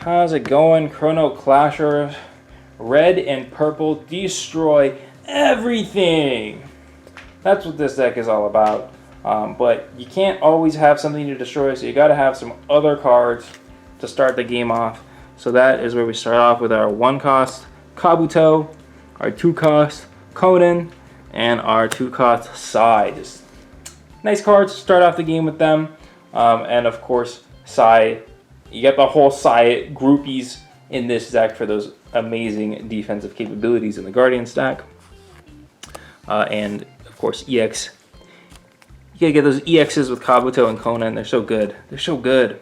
How's it going, Chrono Clashers? Red and purple destroy everything. That's what this deck is all about. But you can't always have something to destroy, so you got to have some other cards to start the game off. So that is where we start off with our 1-cost Kabuto, our 2-cost Conan, and our 2-cost Sai. Just nice cards to start off the game with them. And of course, Sai. You get the whole Sai groupies in this deck for those amazing defensive capabilities in the Guardian stack. And of course, EX. You gotta get those EXs with Kabuto and Conan. They're so good. They're so good.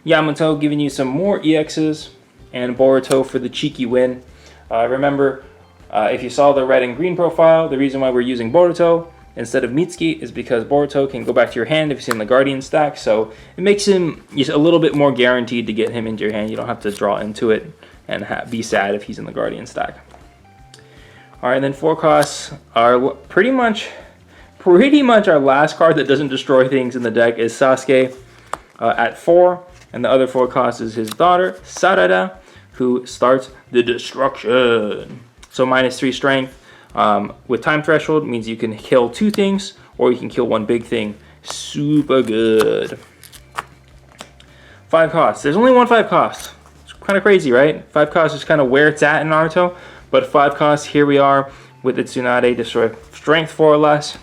Yamato giving you some more EXs, and Boruto for the cheeky win. Remember, if you saw the red and green profile, the reason why we're using Boruto instead of Mitsuki is because Boruto can go back to your hand if he's in the Guardian stack, so it makes him just a little bit more guaranteed to get him into your hand. You don't have to draw into it and be sad if he's in the Guardian stack. Alright, then 4 costs are pretty much our last card that doesn't destroy things in the deck is Sasuke at 4, and the other 4 costs is his daughter, Sarada, who starts the destruction. So -3 strength. With time threshold means you can kill 2 things or you can kill 1 big thing. Super good. 5 costs. There's only 1 5 cost. It's kind of crazy, right? 5 costs is kind of where it's at in Naruto, but 5 costs, here we are with the Tsunade, destroy strength 4 or less.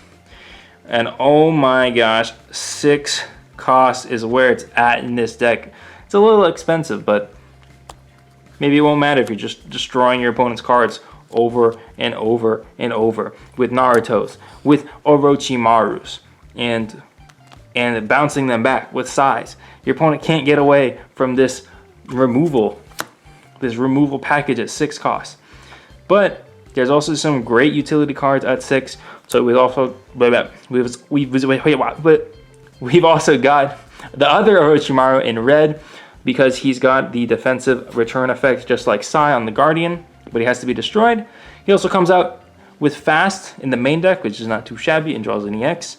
And oh my gosh, 6 costs is where it's at in this deck. It's a little expensive, but maybe it won't matter if you're just destroying your opponent's cards over and over and over with Naruto's, with Orochimaru's, and bouncing them back with Sai's. Your opponent can't get away from this removal package at 6 costs. But there's also some great utility cards at 6. So we've also we've also got the other Orochimaru in red because he's got the defensive return effect just like Sai on the Guardian, but he has to be destroyed. He also comes out with fast in the main deck, which is not too shabby, and draws an EX.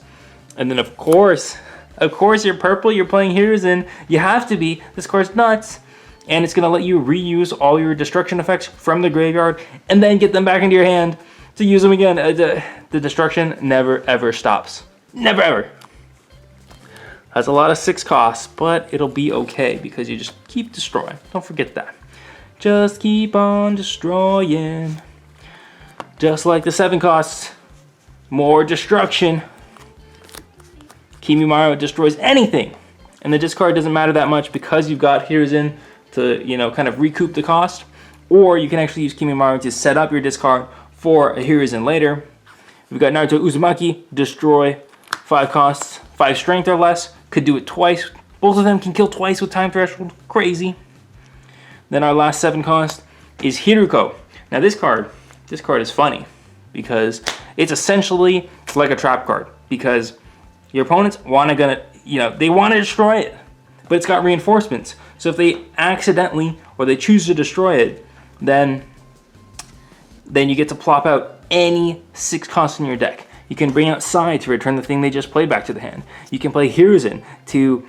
And then of course you're purple, you're playing Hiruzen, you have to be. This card's nuts. And it's gonna let you reuse all your destruction effects from the graveyard and then get them back into your hand to use them again. The destruction never ever stops. Never ever. Has a lot of 6 costs, but it'll be okay because you just keep destroying. Don't forget that. Just keep on destroying. Just like the 7 costs. More destruction. Kimimaro destroys anything. And the discard doesn't matter that much because you've got Hiruzen to, kind of recoup the cost. Or you can actually use Kimimaro to set up your discard for a Hiruzen later. We've got Naruto Uzumaki, destroy 5 costs, 5 strength or less. Could do it twice. Both of them can kill twice with time threshold. Crazy. Then our last 7 cost is Hiruko. Now this card is funny because it's essentially like a trap card because your opponents want to destroy it, but it's got reinforcements. So if they accidentally or they choose to destroy it, then you get to plop out any 6 costs in your deck. You can bring out Sai to return the thing they just played back to the hand. You can play Hiruzen to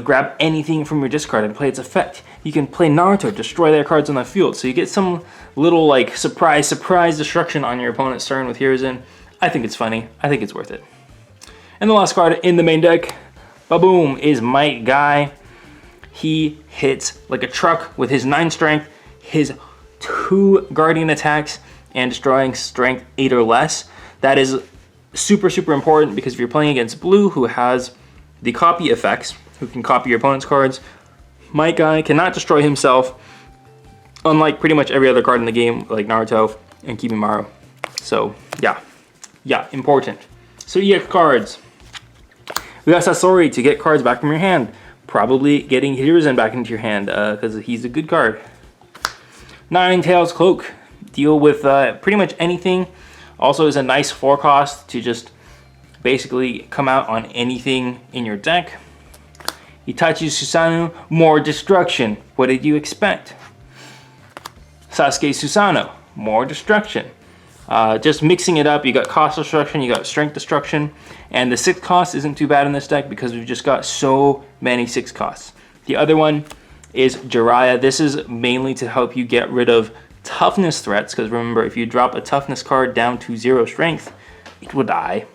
grab anything from your discard and play its effect. You can play Naruto, destroy their cards on the field. So you get some little surprise destruction on your opponent's turn with Hiruzen. I think it's funny. I think it's worth it. And the last card in the main deck, ba-boom, is Might Guy. He hits like a truck with his 9 strength, his 2 guardian attacks, and destroying strength 8 or less. That is super, super important because if you're playing against blue, who has the copy effects, who can copy your opponent's cards, Might Guy cannot destroy himself, unlike pretty much every other card in the game, like Naruto and Kimimaro. So, yeah, important. So, EX cards. We got Sasori to get cards back from your hand. Probably getting Hiruzen back into your hand, because he's a good card. Nine Tails Cloak. Deal with pretty much anything. Also is a nice 4 cost to just basically come out on anything in your deck. Itachi Susanoo, more destruction. What did you expect? Sasuke Susanoo, more destruction. Just mixing it up, you got cost destruction, you got strength destruction, and the 6 cost isn't too bad in this deck because we've just got so many 6 costs. The other one is Jiraiya. This is mainly to help you get rid of toughness threats, because remember, if you drop a toughness card down to 0 strength, it will die.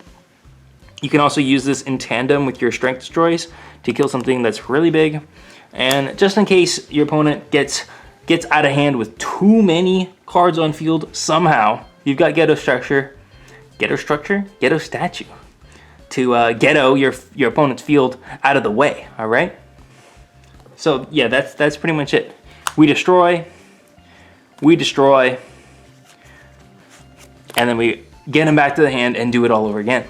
You can also use this in tandem with your strength destroys to kill something that's really big. And just in case your opponent gets out of hand with too many cards on field somehow, you've got Ghetto Statue to ghetto your opponent's field out of the way, all right? So yeah, that's pretty much it. We destroy, and then we get him back to the hand and do it all over again.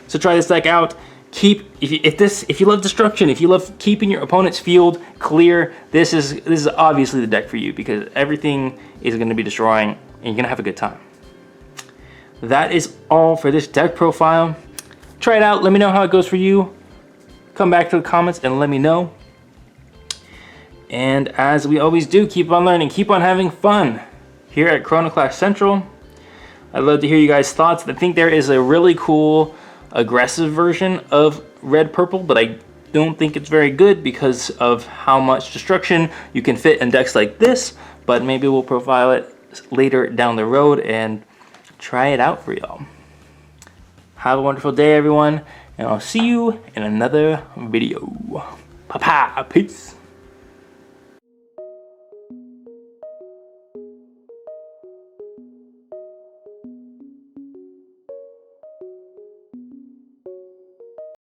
So try this deck out. If you love destruction, if you love keeping your opponent's field clear, this is obviously the deck for you, because everything is going to be destroying and you're going to have a good time. That is all for this deck profile. Try it out. Let me know how it goes for you. Come back to the comments and let me know. And as we always do, keep on learning, keep on having fun here at Chrono Clash Central. I'd love to hear you guys' thoughts. I think there is a really cool aggressive version of red purple, but I don't think it's very good because of how much destruction you can fit in decks like this. But maybe we'll profile it later down the road and try it out for y'all. Have a wonderful day, everyone, and I'll see you in another video. Peace.